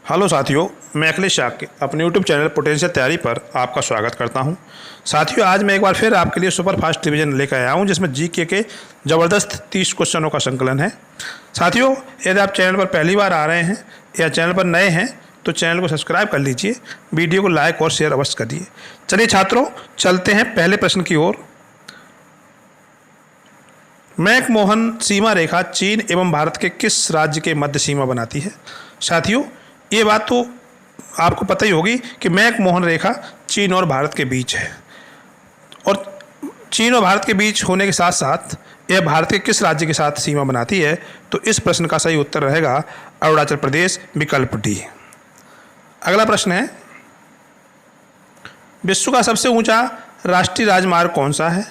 Hello साथियों, मैं अखिलेश शाह अपने यूट्यूब चैनल पोटेंशियल तैयारी पर आपका स्वागत करता हूं। साथियों, आज मैं एक बार फिर आपके लिए सुपर फास्ट रिवीजन लेकर आया हूं, जिसमें जीके के ज़बरदस्त 30 क्वेश्चनों का संकलन है। साथियों, यदि आप चैनल पर पहली बार आ रहे हैं या चैनल पर नए हैं तो चैनल को सब्सक्राइब कर लीजिए, वीडियो को लाइक और शेयर अवश्य करिए। चलिए छात्रों, चलते हैं पहले प्रश्न की ओर। मैकमोहन सीमा रेखा चीन एवं भारत के किस राज्य के मध्य सीमा बनाती है? साथियों, ये बात तो आपको पता ही होगी कि मैकमोहन रेखा चीन और भारत के बीच है, और चीन और भारत के बीच होने के साथ साथ यह भारत के किस राज्य के साथ सीमा बनाती है? तो इस प्रश्न का सही उत्तर रहेगा अरुणाचल प्रदेश, विकल्प डी। अगला प्रश्न है, विश्व का सबसे ऊंचा राष्ट्रीय राजमार्ग कौन सा है?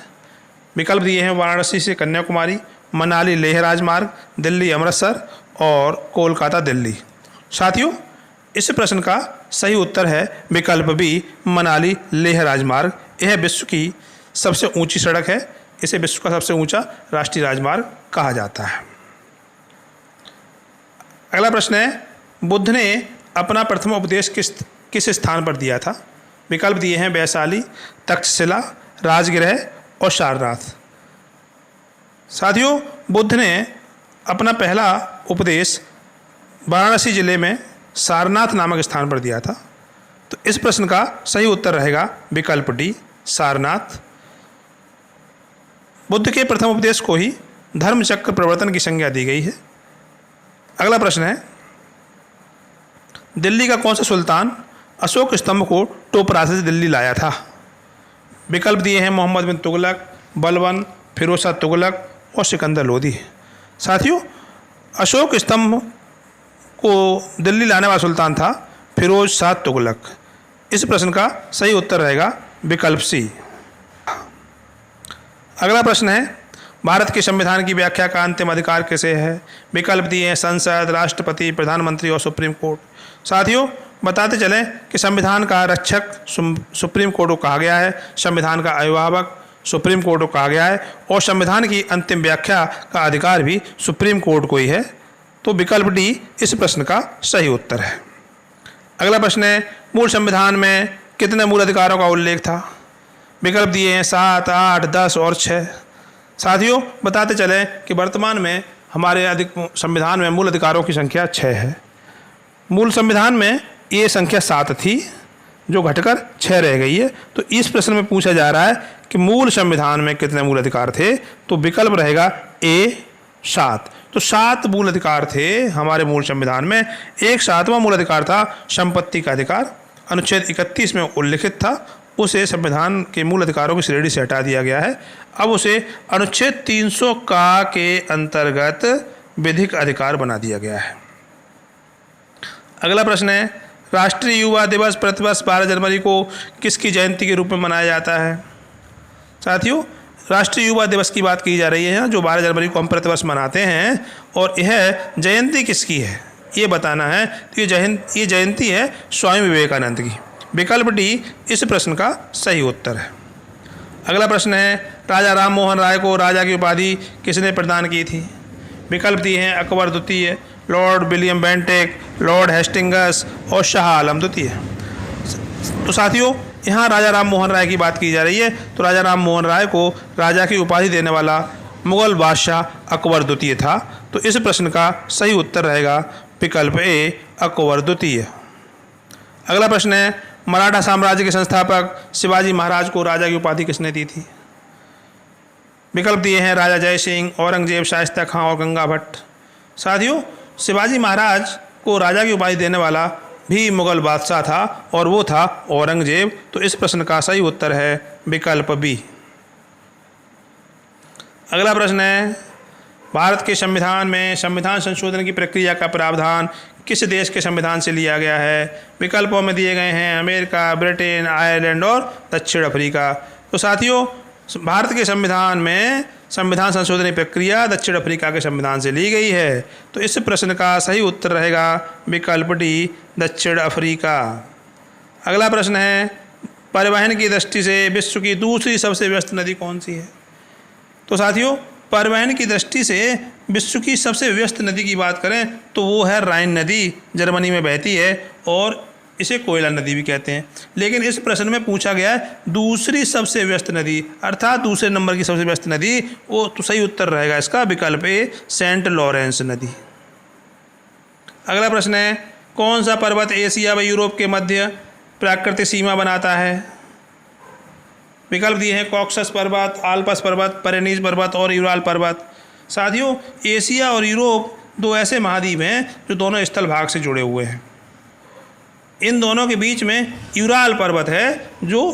विकल्प दिए हैं वाराणसी से कन्याकुमारी, मनाली लेह राजमार्ग, दिल्ली अमृतसर और कोलकाता दिल्ली। साथियों, इस प्रश्न का सही उत्तर है विकल्प बी, मनाली लेह राजमार्ग। यह विश्व की सबसे ऊंची सड़क है, इसे विश्व का सबसे ऊंचा राष्ट्रीय राजमार्ग कहा जाता है। अगला प्रश्न है, बुद्ध ने अपना प्रथम उपदेश किस स्थान पर दिया था? विकल्प दिए हैं वैशाली, तक्षशिला, राजगृह और सारनाथ। साथियों, बुद्ध ने अपना पहला उपदेश वाराणसी जिले में सारनाथ नामक स्थान पर दिया था, तो इस प्रश्न का सही उत्तर रहेगा विकल्प डी, सारनाथ। बुद्ध के प्रथम उपदेश को ही धर्मचक्र प्रवर्तन की संज्ञा दी गई है। अगला प्रश्न है, दिल्ली का कौन सा सुल्तान अशोक स्तंभ को टोपरा से दिल्ली लाया था? विकल्प दिए हैं मोहम्मद बिन तुगलक, बलबन, फिरोज शाह तुगलक और सिकंदर लोदी। साथियों, अशोक स्तंभ को दिल्ली लाने वाला सुल्तान था फिरोज शाह तुगलक। इस प्रश्न का सही उत्तर रहेगा विकल्प सी। अगला प्रश्न है, भारत के संविधान की व्याख्या का अंतिम अधिकार किसे है? विकल्प दिए हैं संसद, राष्ट्रपति, प्रधानमंत्री और सुप्रीम कोर्ट। साथियों, बताते चलें कि संविधान का रक्षक सुप्रीम कोर्ट को कहा गया है, संविधान का अभिभावक सुप्रीम कोर्ट को कहा गया है, और संविधान की अंतिम व्याख्या का अधिकार भी सुप्रीम कोर्ट को ही है। तो विकल्प डी इस प्रश्न का सही उत्तर है। अगला प्रश्न है, मूल संविधान में कितने मूल अधिकारों का उल्लेख था? विकल्प दिए हैं 7, 8, 10 और 6। साथियों, बताते चलें कि वर्तमान में हमारे संविधान में मूल अधिकारों की संख्या 6 है। मूल संविधान में ये संख्या 7 थी, जो घटकर 6 रह गई है। तो इस प्रश्न में पूछा जा रहा है कि मूल संविधान में कितने मूल अधिकार थे? तो विकल्प रहेगा ए, 7। तो 7 मूल अधिकार थे हमारे मूल संविधान में। एक 7वां मूल अधिकार था संपत्ति का अधिकार, अनुच्छेद 31 में उल्लिखित था। उसे संविधान के मूल अधिकारों की श्रेणी से हटा दिया गया है, अब उसे अनुच्छेद 300 का के अंतर्गत विधिक अधिकार बना दिया गया है। अगला प्रश्न है, राष्ट्रीय युवा दिवस प्रतिवर्ष 12 जनवरी को किसकी जयंती के रूप में मनाया जाता है? साथियों, राष्ट्रीय युवा दिवस की बात की जा रही है, जो 12 जनवरी को हम प्रतिवर्ष मनाते हैं, और यह जयंती किसकी है ये बताना है। तो ये जयंती है स्वामी विवेकानंद की। विकल्प डी इस प्रश्न का सही उत्तर है। अगला प्रश्न है, राजा राम मोहन राय को राजा की उपाधि किसने प्रदान की थी? विकल्प दिए हैं अकबर द्वितीय, Lord William Bentinck, Lord Hastings और शाह आलम द्वितीय। तो साथियों, यहाँ राजा राम मोहन राय की बात की जा रही है, तो राजा राम मोहन राय को राजा की उपाधि देने वाला मुगल बादशाह अकबर द्वितीय था। तो इस प्रश्न का सही उत्तर रहेगा विकल्प ए, अकबर द्वितीय। अगला प्रश्न है, मराठा साम्राज्य के संस्थापक शिवाजी महाराज को राजा की उपाधि किसने दी थी? विकल्प दिए हैं राजा जय सिंह, औरंगजेब, शाइस्ता खां और गंगा भट्ट। साथियों, शिवाजी महाराज को राजा की उपाधि देने वाला भी मुगल बादशाह था, और वो था औरंगजेब। तो इस प्रश्न का सही उत्तर है विकल्प बी। अगला प्रश्न है, भारत के संविधान में संविधान संशोधन की प्रक्रिया का प्रावधान किस देश के संविधान से लिया गया है? विकल्पों में दिए गए हैं अमेरिका, ब्रिटेन, आयरलैंड और दक्षिण अफ्रीका। तो साथियों, भारत के संविधान में संविधान संशोधन की प्रक्रिया दक्षिण अफ्रीका के संविधान से ली गई है। तो इस प्रश्न का सही उत्तर रहेगा विकल्प डी, दक्षिण अफ्रीका। अगला प्रश्न है, परिवहन की दृष्टि से विश्व की दूसरी सबसे व्यस्त नदी कौन सी है? तो साथियों, परिवहन की दृष्टि से विश्व की सबसे व्यस्त नदी की बात करें तो वो है राइन नदी, जर्मनी में बहती है और इसे कोयला नदी भी कहते हैं। लेकिन इस प्रश्न में पूछा गया है दूसरी सबसे व्यस्त नदी, अर्थात दूसरे नंबर की सबसे व्यस्त नदी, वो तो सही उत्तर रहेगा इसका विकल्प ए, सेंट लॉरेंस नदी। अगला प्रश्न है कौन सा पर्वत एशिया व यूरोप के मध्य प्राकृतिक सीमा बनाता है? विकल्प दिए हैं कॉक्सस पर्वत, आल्पस पर्वत, पेरेनीज पर्वत और यूराल पर्वत। साथियों, एशिया और यूरोप दो ऐसे महाद्वीप हैं जो दोनों स्थल भाग से जुड़े हुए हैं। इन दोनों के बीच में यूराल पर्वत है जो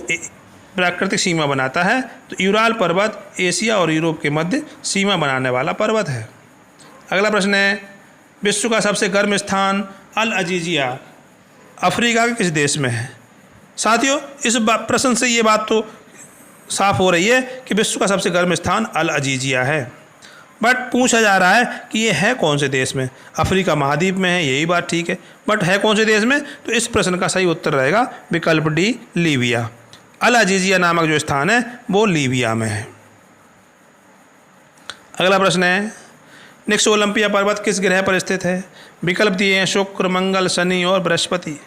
प्राकृतिक सीमा बनाता है। तो यूराल पर्वत एशिया और यूरोप के मध्य सीमा बनाने वाला पर्वत है। अगला प्रश्न है विश्व का सबसे गर्म स्थान अल अजीजिया अफ्रीका के किस देश में है? साथियों, इस प्रश्न से ये बात तो साफ हो रही है कि विश्व का सबसे गर्म स्थान अल अजीजिया है, बट पूछा जा रहा है कि ये है कौन से देश में? अफ्रीका महाद्वीप में है, यही बात ठीक है, बट है कौन से देश में? तो इस प्रश्न का सही उत्तर रहेगा विकल्प डी, लीबिया। अल अजीजिया नामक जो स्थान है वो लीबिया में है। अगला प्रश्न है निक्स ओलंपिया पर्वत किस ग्रह पर स्थित है? विकल्प दिए हैं शुक्र, मंगल, शनि और बृहस्पति।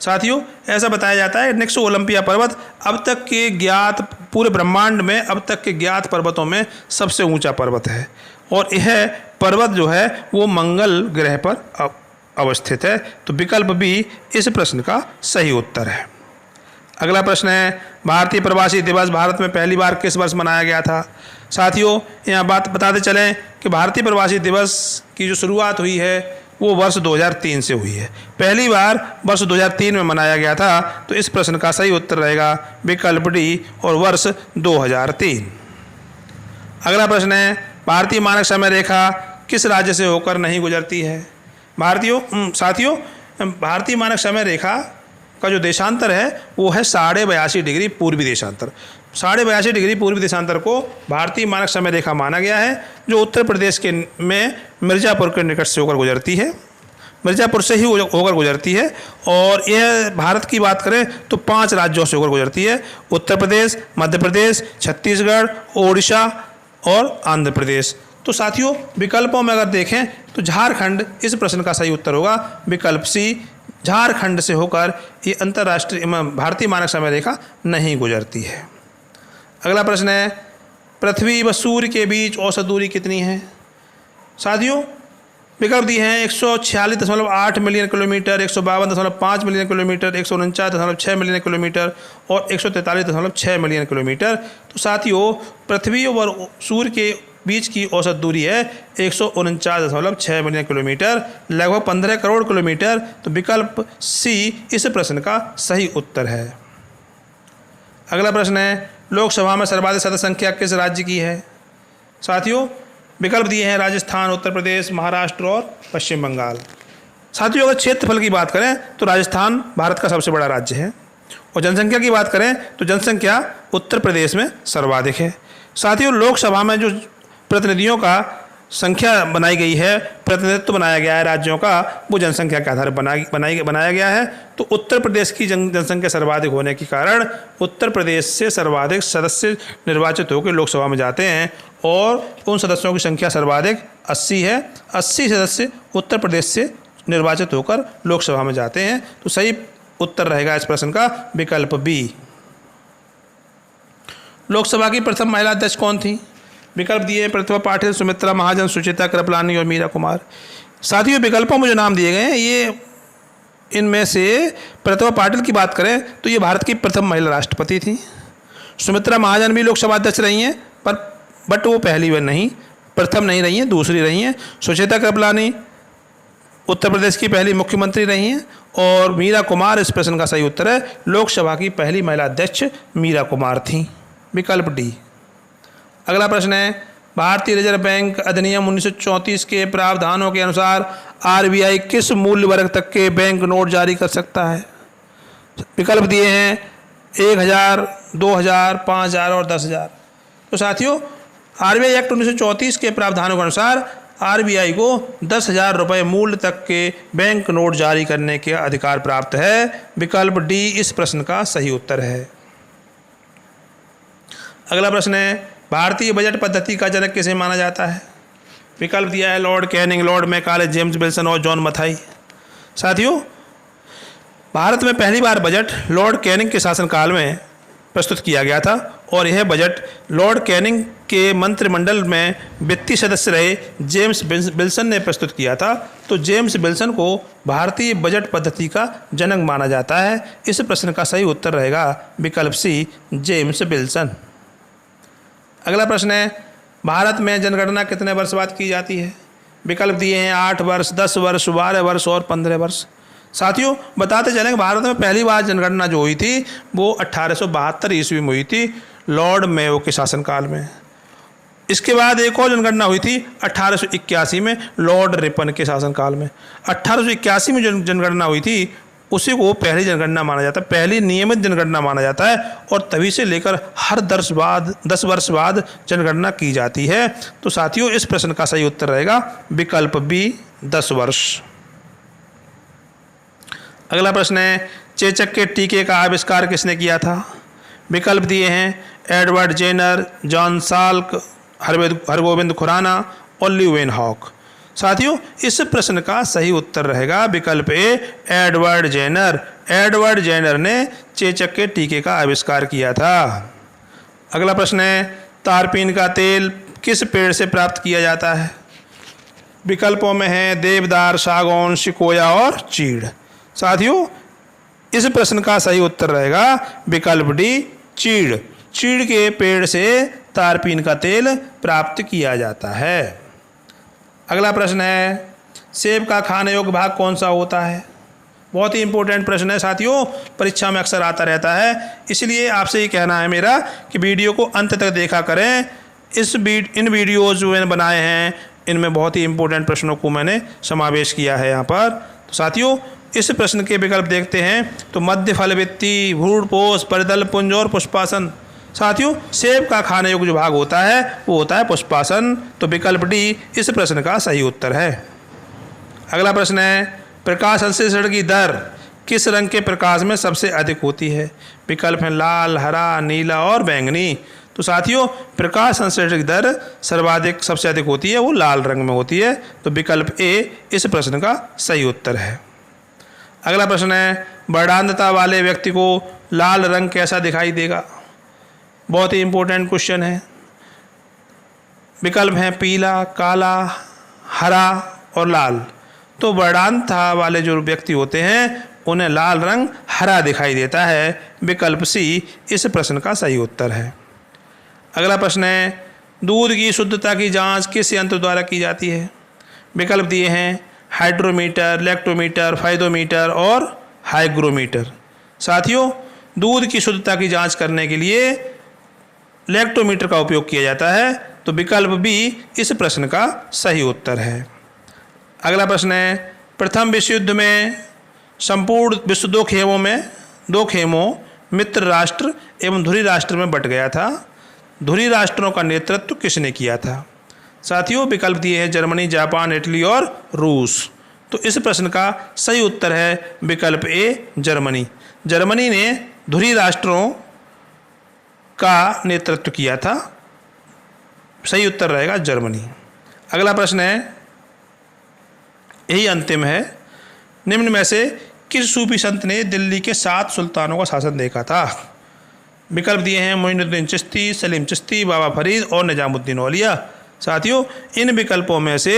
साथियों, ऐसा बताया जाता है निक्स ओलंपिया पर्वत अब तक के ज्ञात पूरे ब्रह्मांड में अब तक के ज्ञात पर्वतों में सबसे ऊंचा पर्वत है और यह पर्वत जो है वो मंगल ग्रह पर अवस्थित है। तो विकल्प बी इस प्रश्न का सही उत्तर है। अगला प्रश्न है भारतीय प्रवासी दिवस भारत में पहली बार किस वर्ष मनाया गया था? साथियों, यहाँ बात बताते चलें कि भारतीय प्रवासी दिवस की जो शुरुआत हुई है वो वर्ष 2003 से हुई है। पहली बार वर्ष 2003 में मनाया गया था। तो इस प्रश्न का सही उत्तर रहेगा विकल्प डी और वर्ष 2003। अगला प्रश्न है भारतीय मानक समय रेखा किस राज्य से होकर नहीं गुजरती है? साथियों, भारतीय मानक समय रेखा का जो देशांतर है वो है 82.5 डिग्री पूर्वी देशांतर। 82.5 डिग्री पूर्वी देशांतर को भारतीय मानक समय रेखा माना गया है जो उत्तर प्रदेश के में मिर्ज़ापुर के निकट से होकर गुजरती है, मिर्ज़ापुर से ही होकर गुजरती है। और यह भारत की बात करें तो 5 राज्यों से होकर गुजरती है, उत्तर प्रदेश, मध्य प्रदेश, छत्तीसगढ़, ओडिशा और आंध्र प्रदेश। तो साथियों, विकल्पों में अगर देखें तो झारखंड इस प्रश्न का सही उत्तर होगा विकल्प सी, झारखंड से होकर ये अंतर्राष्ट्रीय भारतीय मानक समय रेखा नहीं गुजरती है। अगला प्रश्न है पृथ्वी व सूर्य के बीच औसत दूरी कितनी है? साथियों, विकल्प दिए हैं 146.8 million kilometre, 152.5 million kilometre, 149.6 million kilometre और 143.6 मिलियन किलोमीटर। तो साथियों, पृथ्वी और सूर्य के बीच की औसत दूरी है 149.6 मिलियन किलोमीटर, लगभग 15 करोड़ किलोमीटर। तो विकल्प सी इस प्रश्न का सही उत्तर है। अगला प्रश्न है लोकसभा में सर्वाधिक सदस्य संख्या किस राज्य की है? साथियों, विकल्प दिए हैं राजस्थान, उत्तर प्रदेश, महाराष्ट्र और पश्चिम बंगाल। साथियों, अगर क्षेत्रफल की बात करें तो राजस्थान भारत का सबसे बड़ा राज्य है और जनसंख्या की बात करें तो जनसंख्या उत्तर प्रदेश में सर्वाधिक है। साथियों, लोकसभा में जो प्रतिनिधियों का संख्या बनाई गई है, प्रतिनिधित्व बनाया गया है राज्यों का, वो जनसंख्या के आधार पर बनाया गया है। तो उत्तर प्रदेश की जनसंख्या सर्वाधिक होने के कारण उत्तर प्रदेश से सर्वाधिक सदस्य निर्वाचित होकर लोकसभा में जाते हैं और उन सदस्यों की संख्या सर्वाधिक 80 है। 80 सदस्य उत्तर प्रदेश से निर्वाचित होकर लोकसभा में जाते हैं। तो सही उत्तर रहेगा इस प्रश्न का विकल्प बी। लोकसभा की प्रथम महिला अध्यक्ष कौन थी? विकल्प दिए प्रतिभा पाटिल, सुमित्रा महाजन, सुचिता कृपलानी और मीरा कुमार। साथियों, विकल्पों में जो नाम दिए गए हैं ये इनमें से प्रतिभा पाटिल की बात करें तो ये भारत की प्रथम महिला राष्ट्रपति थी। सुमित्रा महाजन भी लोकसभा अध्यक्ष रही हैं बट वो पहली बार नहीं, प्रथम नहीं रही हैं, दूसरी रही हैं। सुचिता कृपलानी उत्तर प्रदेश की पहली मुख्यमंत्री रही हैं और मीरा कुमार इस प्रश्न का सही उत्तर है। लोकसभा की पहली महिला अध्यक्ष मीरा कुमार थी, विकल्प डी। अगला प्रश्न है भारतीय रिजर्व बैंक अधिनियम 1934 के प्रावधानों के अनुसार आरबीआई किस मूल्य वर्ग तक के बैंक नोट जारी कर सकता है? विकल्प दिए हैं 1000, 2000, 5000 और 10,000। तो साथियों, आरबीआई एक्ट 1934 के प्रावधानों के अनुसार आरबीआई को 10,000 रुपये मूल्य तक के बैंक नोट जारी करने के अधिकार प्राप्त है। विकल्प डी इस प्रश्न का सही उत्तर है। अगला प्रश्न है भारतीय बजट पद्धति का जनक किसे माना जाता है? विकल्प दिया है Lord Canning, Lord Macaulay, James Wilson और जॉन मथाई। साथियों, भारत में पहली बार बजट लॉर्ड कैनिंग के शासनकाल में प्रस्तुत किया गया था और यह बजट लॉर्ड कैनिंग के मंत्रिमंडल में वित्तीय सदस्य रहे जेम्स विल्सन ने प्रस्तुत किया था। तो जेम्स विल्सन को भारतीय बजट पद्धति का जनक माना जाता है। इस प्रश्न का सही उत्तर रहेगा विकल्प सी, जेम्स विल्सन। अगला प्रश्न है, भारत में जनगणना कितने वर्ष बाद की जाती है? विकल्प दिए हैं 8 वर्ष, 10 वर्ष, 12 वर्ष और 15 वर्ष। साथियों, बताते चलें कि भारत में पहली बार जनगणना जो हुई थी वो 1872 ईस्वी में हुई थी, लॉर्ड मेयो के शासनकाल में। इसके बाद एक और जनगणना हुई थी 1881 में, लॉर्ड रिपन के शासनकाल में। 1881 में जो जनगणना हुई थी उसी को पहली जनगणना माना जाता है, पहली नियमित जनगणना माना जाता है और तभी से लेकर हर 10 वर्ष बाद जनगणना की जाती है। तो साथियों, इस प्रश्न का सही उत्तर रहेगा विकल्प बी, 10 वर्ष। अगला प्रश्न है, चेचक के टीके का आविष्कार किसने किया था? विकल्प दिए हैं Edward Jenner, John Salk, Hargobind Khorana और ल्यूवेनहॉक। साथियों, इस प्रश्न का सही उत्तर रहेगा विकल्प ए, एडवर्ड जेनर। एडवर्ड जेनर ने चेचक के टीके का आविष्कार किया था। अगला प्रश्न है, तारपीन का तेल किस पेड़ से प्राप्त किया जाता है? विकल्पों में है देवदार, सागौन, सिकोया और चीड़। साथियों, इस प्रश्न का सही उत्तर रहेगा विकल्प डी, चीड़। चीड़ के पेड़ से तारपीन का तेल प्राप्त किया जाता है। अगला प्रश्न है, सेब का खाने योग्य भाग कौन सा होता है? बहुत ही इंपॉर्टेंट प्रश्न है साथियों, परीक्षा में अक्सर आता रहता है। इसलिए आपसे ये कहना है मेरा कि वीडियो को अंत तक देखा करें। इन वीडियोज़ जो मैंने बनाए हैं इनमें बहुत ही इंपॉर्टेंट प्रश्नों को मैंने समावेश किया है यहाँ पर। तो साथियों, इस प्रश्न के विकल्प देखते हैं तो मध्य फलवृत्ति, भ्रूणपोष, परिदल पुंज और पुष्पासन। साथियों, सेब का खाने योग्य जो भाग होता है वो होता है पुष्पासन। तो विकल्प डी इस प्रश्न का सही उत्तर है। अगला प्रश्न है, प्रकाश संश्लेषण की दर किस रंग के प्रकाश में सबसे अधिक होती है? विकल्प हैं लाल, हरा, नीला और बैंगनी। तो साथियों, प्रकाश संश्लेषण की दर सबसे अधिक होती है वो लाल रंग में होती है। तो विकल्प ए इस प्रश्न का सही उत्तर है। अगला प्रश्न है, वर्णांधता वाले व्यक्ति को लाल रंग कैसा दिखाई देगा? बहुत ही इंपॉर्टेंट क्वेश्चन है। विकल्प हैं पीला, काला, हरा और लाल। तो वर्णांधता वाले जो व्यक्ति होते हैं उन्हें लाल रंग हरा दिखाई देता है। विकल्प सी इस प्रश्न का सही उत्तर है। अगला प्रश्न है, दूध की शुद्धता की जांच किस यंत्र द्वारा की जाती है? विकल्प दिए हैं हाइड्रोमीटर, लैक्टोमीटर, फाइदोमीटर और हाइग्रोमीटर। साथियों, दूध की शुद्धता की जांच करने के लिए लैक्टोमीटर का उपयोग किया जाता है। तो विकल्प बी इस प्रश्न का सही उत्तर है। अगला प्रश्न है, प्रथम विश्व युद्ध में संपूर्ण विश्व दो खेमों मित्र राष्ट्र एवं धुरी राष्ट्र में बंट गया था। धुरी राष्ट्रों का नेतृत्व किसने किया था? साथियों, विकल्प दिए हैं जर्मनी, जापान, इटली और रूस। तो इस प्रश्न का सही उत्तर है विकल्प ए, जर्मनी। जर्मनी ने धुरी राष्ट्रों का नेतृत्व किया था। सही उत्तर रहेगा जर्मनी। अगला प्रश्न है, यही अंतिम है, निम्न में से किस सूफी संत ने दिल्ली के 7 सुल्तानों का शासन देखा था? विकल्प दिए हैं मोइनुद्दीन चिश्ती, सलीम चिश्ती, बाबा फरीद और निजामुद्दीन औलिया। साथियों, इन विकल्पों में से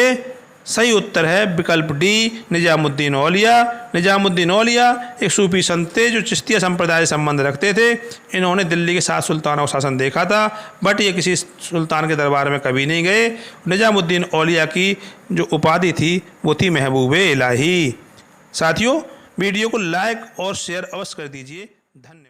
सही उत्तर है विकल्प डी, निजामुद्दीन औलिया। निजामुद्दीन औलिया एक सूफी संत थे जो चिश्तिया संप्रदाय से संबंध रखते थे। इन्होंने दिल्ली के 7 सुल्तानों का शासन देखा था, बट ये किसी सुल्तान के दरबार में कभी नहीं गए। निजामुद्दीन औलिया की जो उपाधि थी वो थी महबूबे इलाही। साथियों, वीडियो को लाइक और शेयर अवश्य कर दीजिए। धन्यवाद।